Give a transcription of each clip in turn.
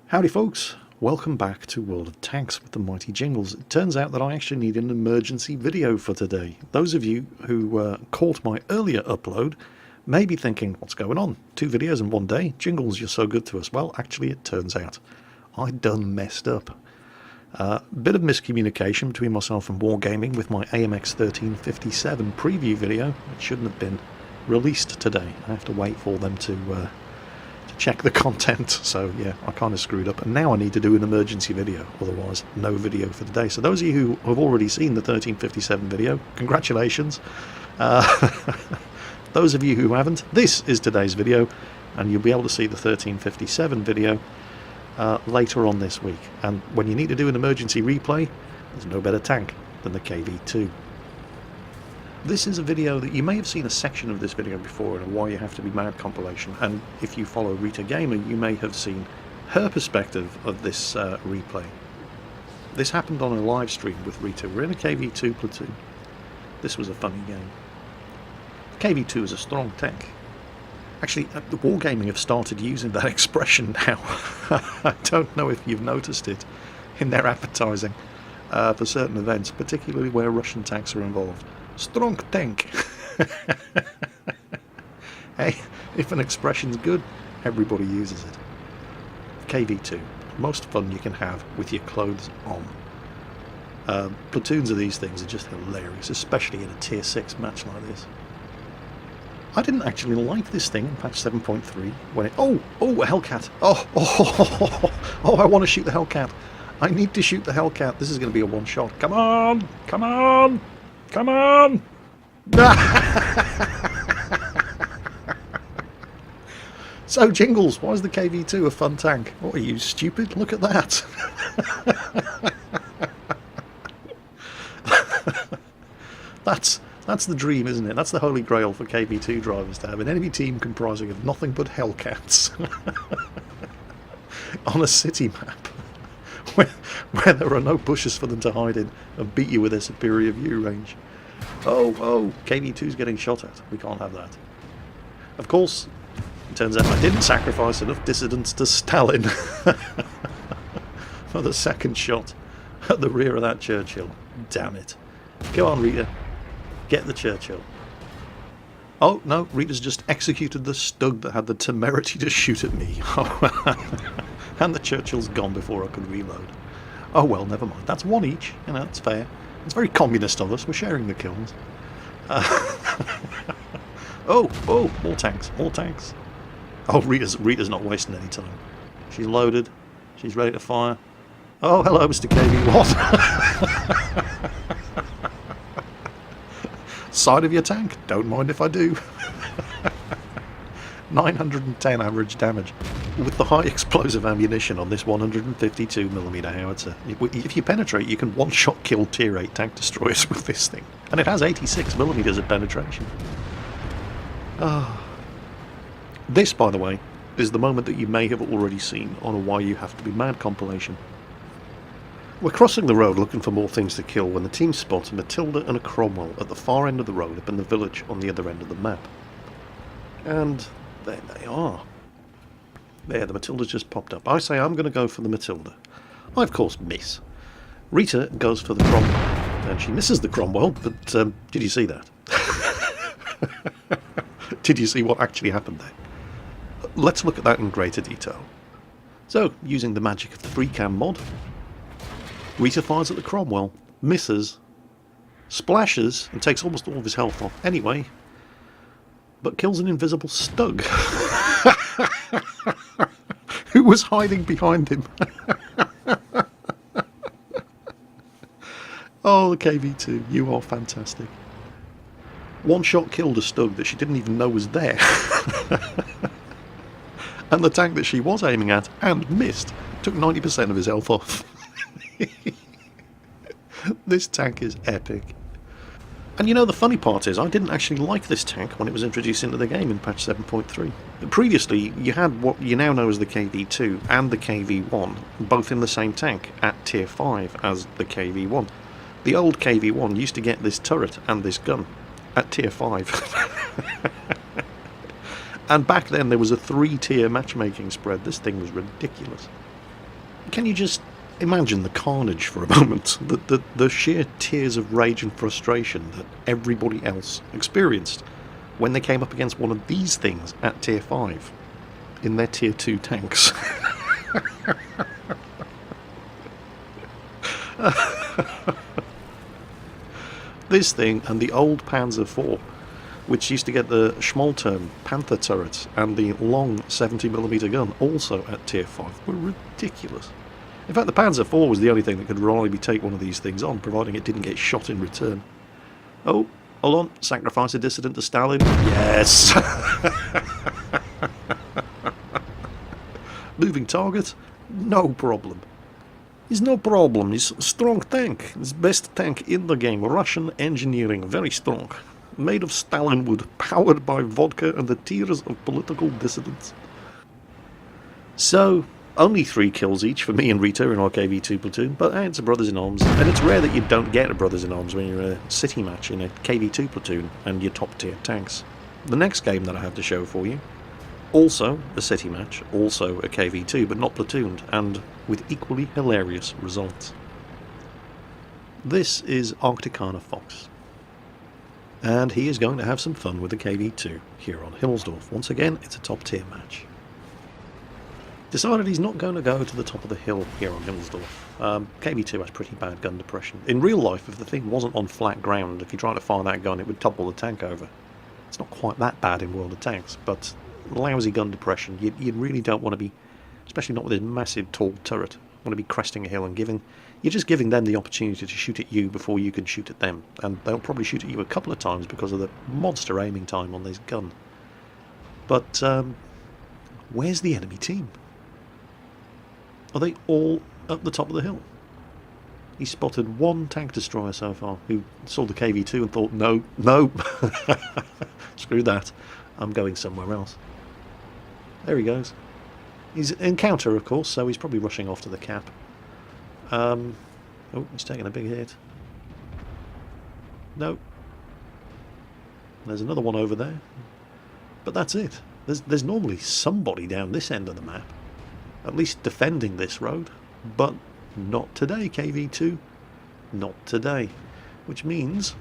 Howdy folks, welcome back to World of Tanks with the mighty Jingles. It turns out that I actually need an emergency video for today. Those of you who caught my earlier upload may be thinking, what's going on? 2 videos in one day? Jingles, you're so good to us. Well, actually it turns out I done messed up. Bit of miscommunication between myself and Wargaming with my AMX 1357 preview video. It shouldn't have been released today. I have to wait for them to check the content, so yeah, I kind of screwed up, and now I need to do an emergency video, otherwise no video for today. So those of you who have already seen the 1357 video, congratulations. Those of you who haven't, this is today's video, and you'll be able to see the 1357 video later on this week. And when you need to do an emergency replay, there's no better tank than the KV2. This is a video that you may have seen a section of this video before in a Why You Have to Be Mad compilation, and if you follow Rita Gamer you may have seen her perspective of this replay. This happened on a live stream with Rita. We're in a KV2 platoon. This was a funny game. KV2 is a strong tank. Actually, the Wargaming have started using that expression now. I don't know if you've noticed it in their advertising for certain events, particularly where Russian tanks are involved. Stronk tank. Hey, if an expression's good, everybody uses it. KV2, most fun you can have with your clothes on. Platoons of these things are just hilarious, especially in a tier 6 match like this. I didn't actually like this thing in patch 7.3 when it... Oh, a Hellcat. Oh, I want to shoot the Hellcat. I need to shoot the Hellcat. This is going to be a one-shot. Come on! Come on! Come on! So, Jingles, why is the KV2 a fun tank? What are you, stupid? Look at that! That's the dream, isn't it? That's the holy grail for KV2 drivers, to have an enemy team comprising of nothing but Hellcats on a city map where there are no bushes for them to hide in and beat you with their superior view range. Oh, KV2's getting shot at. We can't have that. Of course, it turns out I didn't sacrifice enough dissidents to Stalin for the second shot at the rear of that Churchill. Damn it. Go on, Rita. Get the Churchill. Oh, no, Rita's just executed the Stug that had the temerity to shoot at me. And the Churchill's gone before I could reload. Oh well, never mind. That's one each. You know, that's fair. It's very communist of us. We're sharing the kills. Oh, more tanks, more tanks. Oh, Rita's not wasting any time. She's loaded. She's ready to fire. Oh, hello, Mr. KV1. Side of your tank. Don't mind if I do. 910 average damage with the high explosive ammunition on this 152mm howitzer. If you penetrate, you can one-shot kill tier 8 tank destroyers with this thing, and it has 86mm of penetration. This, by the way, is the moment that you may have already seen on a Why You Have to Be Mad compilation. We're crossing the road looking for more things to kill when the team spots a Matilda and a Cromwell at the far end of the road up in the village on the other end of the map. And there they are. There, the Matilda's just popped up. I say I'm going to go for the Matilda. I, of course, miss. Rita goes for the Cromwell, and she misses the Cromwell, but did you see that? Did you see what actually happened there? Let's look at that in greater detail. So, using the magic of the free cam mod, Rita fires at the Cromwell, misses, splashes, and takes almost all of his health off anyway, but kills an invisible Stug who was hiding behind him. Oh, the KV2, you are fantastic. One shot killed a Stug that she didn't even know was there. And the tank that she was aiming at and missed took 90% of his health off. This tank is epic. And you know, the funny part is, I didn't actually like this tank when it was introduced into the game in patch 7.3. Previously, you had what you now know as the KV2 and the KV1, both in the same tank, at tier 5 as the KV1. The old KV1 used to get this turret and this gun at tier 5. And back then there was a 3-tier matchmaking spread. This thing was ridiculous. Can you just imagine the carnage for a moment? The sheer tears of rage and frustration that everybody else experienced when they came up against one of these things at tier 5 in their tier 2 tanks. This thing and the old Panzer IV, which used to get the Schmalturm Panther turrets and the long 70mm gun, also at tier 5, were ridiculous. In fact, the Panzer IV was the only thing that could reliably take one of these things on, providing it didn't get shot in return. Oh, hold on. Sacrifice a dissident to Stalin? Yes! Moving target? No problem. It's no problem. It's a strong tank. It's the best tank in the game. Russian engineering. Very strong. Made of Stalin wood. Powered by vodka and the tears of political dissidents. So, only 3 kills each for me and Rita in our KV2 platoon, but hey, it's a brothers-in-arms, and it's rare that you don't get a brothers-in-arms when you're a city match in a KV2 platoon and your top-tier tanks. The next game that I have to show for you, also a city match, also a KV2, but not platooned, and with equally hilarious results. This is Arcticana Fox, and he is going to have some fun with the KV2 here on Hillsdorf. Once again, it's a top-tier match. Decided he's not going to go to the top of the hill here on Hillsdorf. KV2 has pretty bad gun depression. In real life, if the thing wasn't on flat ground, if you tried to fire that gun, it would topple the tank over. It's not quite that bad in World of Tanks, but lousy gun depression. You really don't want to be, especially not with this massive tall turret, want to be cresting a hill and you're just giving them the opportunity to shoot at you before you can shoot at them. And they'll probably shoot at you a couple of times because of the monster aiming time on this gun. But where's the enemy team? Are they all up the top of the hill? He spotted 1 tank destroyer so far, who saw the KV2 and thought, no, screw that, I'm going somewhere else. There he goes. He's in counter, of course, so he's probably rushing off to the cap. Oh, he's taking a big hit. No. There's another one over there. But that's it. There's normally somebody down this end of the map, at least defending this road, but not today, KV2. Not today. Which means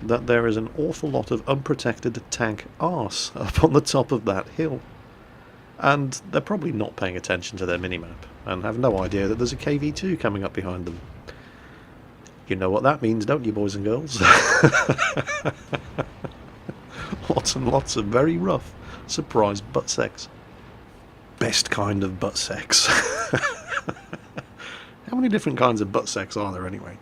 that there is an awful lot of unprotected tank arse up on the top of that hill. And they're probably not paying attention to their minimap, and have no idea that there's a KV2 coming up behind them. You know what that means, don't you, boys and girls? Lots and lots of very rough surprise butt sex. Best kind of butt sex. How many different kinds of butt sex are there anyway?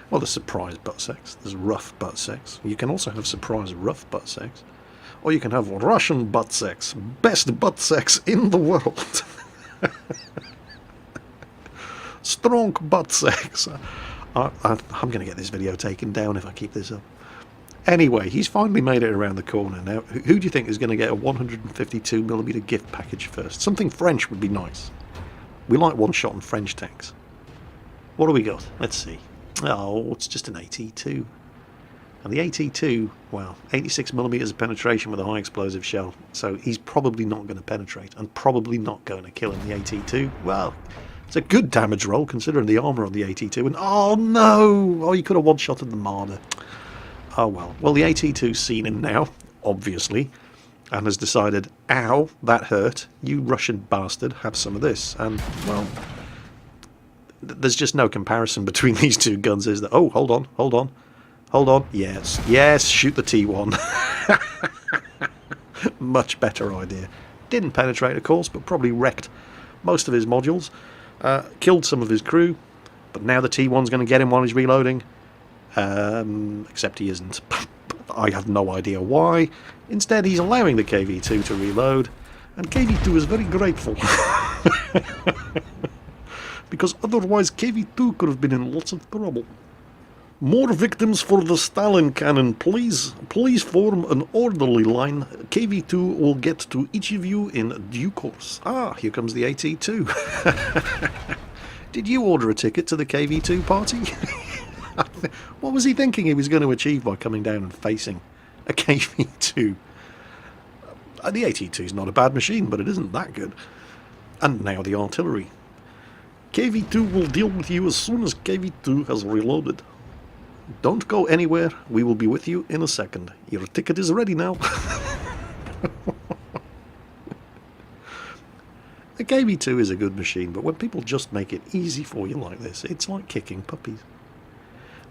Well, there's surprise butt sex, there's rough butt sex. You can also have surprise rough butt sex. Or you can have Russian butt sex. Best butt sex in the world. Stronk butt sex. I'm going to get this video taken down if I keep this up. Anyway, he's finally made it around the corner. Now, who do you think is going to get a 152mm gift package first? Something French would be nice. We like one-shot on French tanks. What do we got? Let's see. Oh, it's just an AT2. And the AT2, well, 86mm of penetration with a high explosive shell. So he's probably not going to penetrate, and probably not going to kill him, the AT2. Well, it's a good damage roll considering the armour on the AT2. And oh no! Oh, you could have one-shotted the Marder. Oh well. Well, the AT2's seen him now, obviously, and has decided, ow, that hurt. You Russian bastard, have some of this. And, well, there's just no comparison between these two guns, is there? Oh, hold on. Hold on. Yes, shoot the T1. Much better idea. Didn't penetrate, of course, but probably wrecked most of his modules. Killed some of his crew, but now the T1's going to get him while he's reloading. Except he isn't. I have no idea why. Instead, he's allowing the KV2 to reload, and KV2 is very grateful. Because otherwise KV2 could have been in lots of trouble. More victims for the Stalin cannon, please. Please form an orderly line. KV2 will get to each of you in due course. Ah, here comes the AT2. Did you order a ticket to the KV2 party? What was he thinking he was going to achieve by coming down and facing a KV2? The AT2 is not a bad machine, but it isn't that good. And now the artillery. KV2 will deal with you as soon as KV2 has reloaded. Don't go anywhere, we will be with you in a second. Your ticket is ready now. The KV2 is a good machine, but when people just make it easy for you like this, it's like kicking puppies.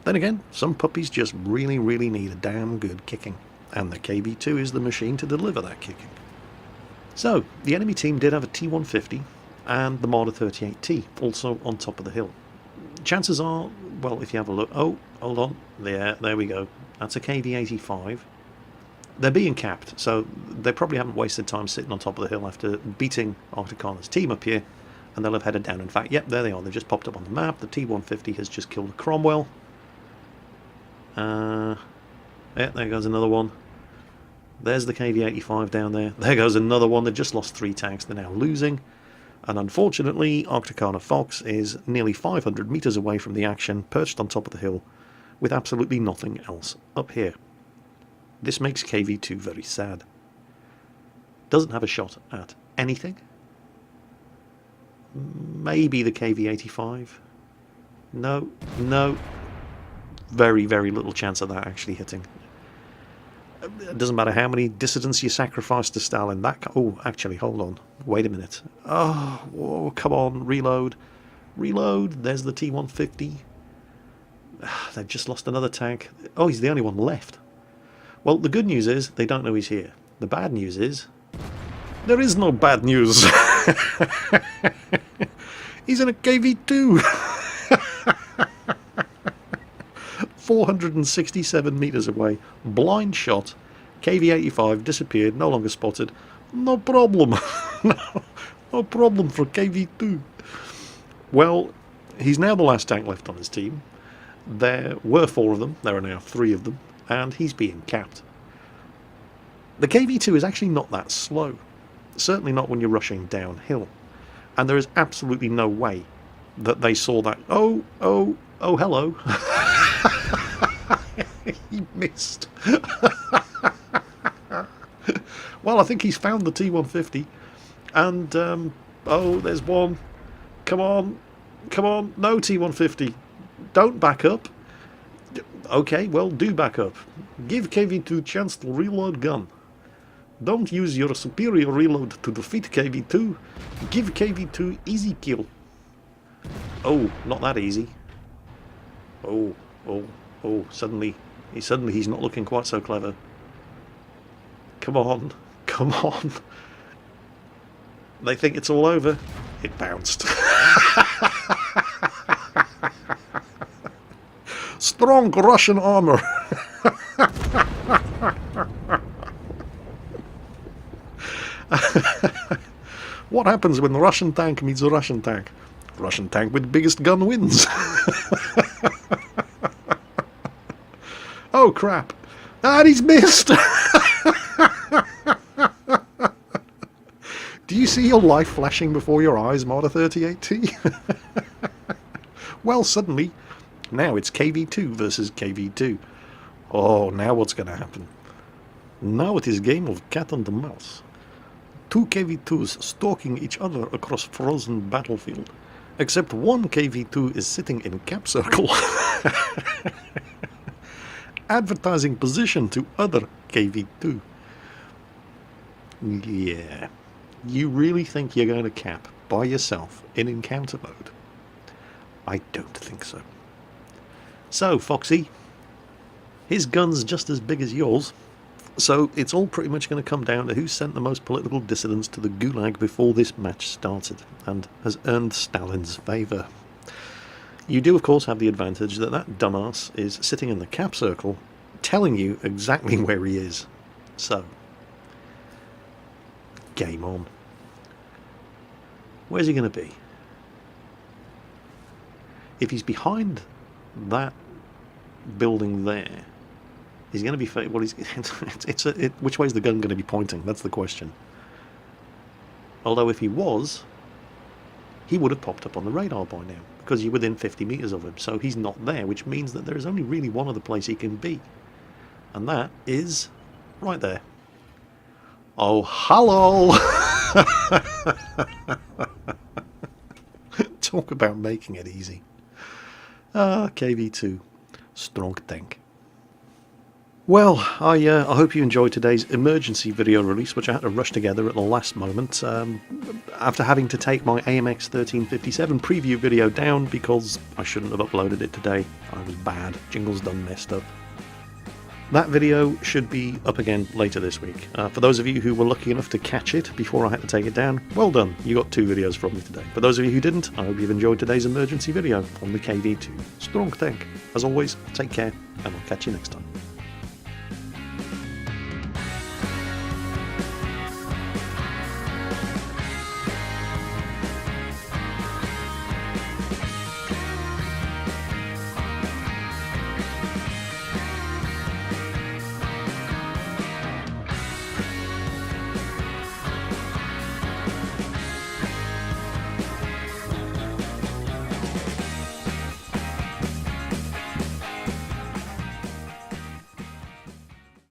Then again, some puppies just really, really need a damn good kicking, and the KV2 is the machine to deliver that kicking. So, the enemy team did have a T150 and the Marder 38T, also on top of the hill. Chances are, well, if you have a look... Oh, hold on. There we go. That's a KV-85. They're being capped, so they probably haven't wasted time sitting on top of the hill after beating Arcticana's team up here, and they'll have headed down. In fact, yep, there they are. They've just popped up on the map. The T150 has just killed a Cromwell. Yeah, there goes another one. There's the KV-85 down there. There goes another one. They've just lost 3 tanks. They're now losing. And unfortunately, Arcticana Fox is nearly 500 metres away from the action, perched on top of the hill, with absolutely nothing else up here. This makes KV2 very sad. Doesn't have a shot at anything. Maybe the KV-85. No. Very, very little chance of that actually hitting. It doesn't matter how many dissidents you sacrifice to Stalin. Oh, actually, hold on. Wait a minute. Oh, come on, reload. Reload. There's the T150. They've just lost another tank. Oh, he's the only one left. Well, the good news is they don't know he's here. The bad news is there is no bad news. He's in a KV2. 467 metres away. Blind shot. KV-85 disappeared, no longer spotted. No problem. No problem for KV2. Well, he's now the last tank left on his team. There were 4 of them. There are now 3 of them. And he's being capped. The KV2 is actually not that slow. Certainly not when you're rushing downhill. And there is absolutely no way that they saw that. Oh, hello. He missed. Well, I think he's found the T150. And, oh, there's one. Come on. No T150. Don't back up. Okay, well, do back up. Give KV2 chance to reload gun. Don't use your superior reload to defeat KV2. Give KV2 easy kill. Oh, not that easy. Oh, suddenly he's not looking quite so clever. Come on. They think it's all over. It bounced. Strong Russian armor. What happens when the Russian tank meets a Russian tank? Russian tank with biggest gun wins. Oh crap. And he's missed. Do you see your life flashing before your eyes, Marder 38T? Well, suddenly, now it's KV2 versus KV2. Oh, now what's going to happen? Now it is a game of cat and mouse. 2 KV2s stalking each other across frozen battlefield. Except one KV2 is sitting in cap circle. Advertising position to other KV2. Yeah. You really think you're going to cap by yourself in encounter mode? I don't think so. So, Foxy, his gun's just as big as yours, so it's all pretty much going to come down to who sent the most political dissidents to the Gulag before this match started, and has earned Stalin's favour. You do, of course, have the advantage that that dumbass is sitting in the cap circle, telling you exactly where he is. So, game on. Where's he going to be? If he's behind that building there, he's going to be... Well, which way is the gun going to be pointing? That's the question. Although if he was, he would have popped up on the radar by now, because you're within 50 metres of him, so he's not there, which means that there is only really one other place he can be. And that is right there. Oh, hello! Talk about making it easy. KV2 Stronk Tenk. Well, I hope you enjoyed today's emergency video release, which I had to rush together at the last moment, after having to take my AMX 1357 preview video down because I shouldn't have uploaded it today. I was bad. Jingle's done messed up. That video should be up again later this week. For those of you who were lucky enough to catch it before I had to take it down, well done, you got 2 videos from me today. For those of you who didn't, I hope you've enjoyed today's emergency video on the KV2 Stronk Tenk. As always, take care, and I'll catch you next time.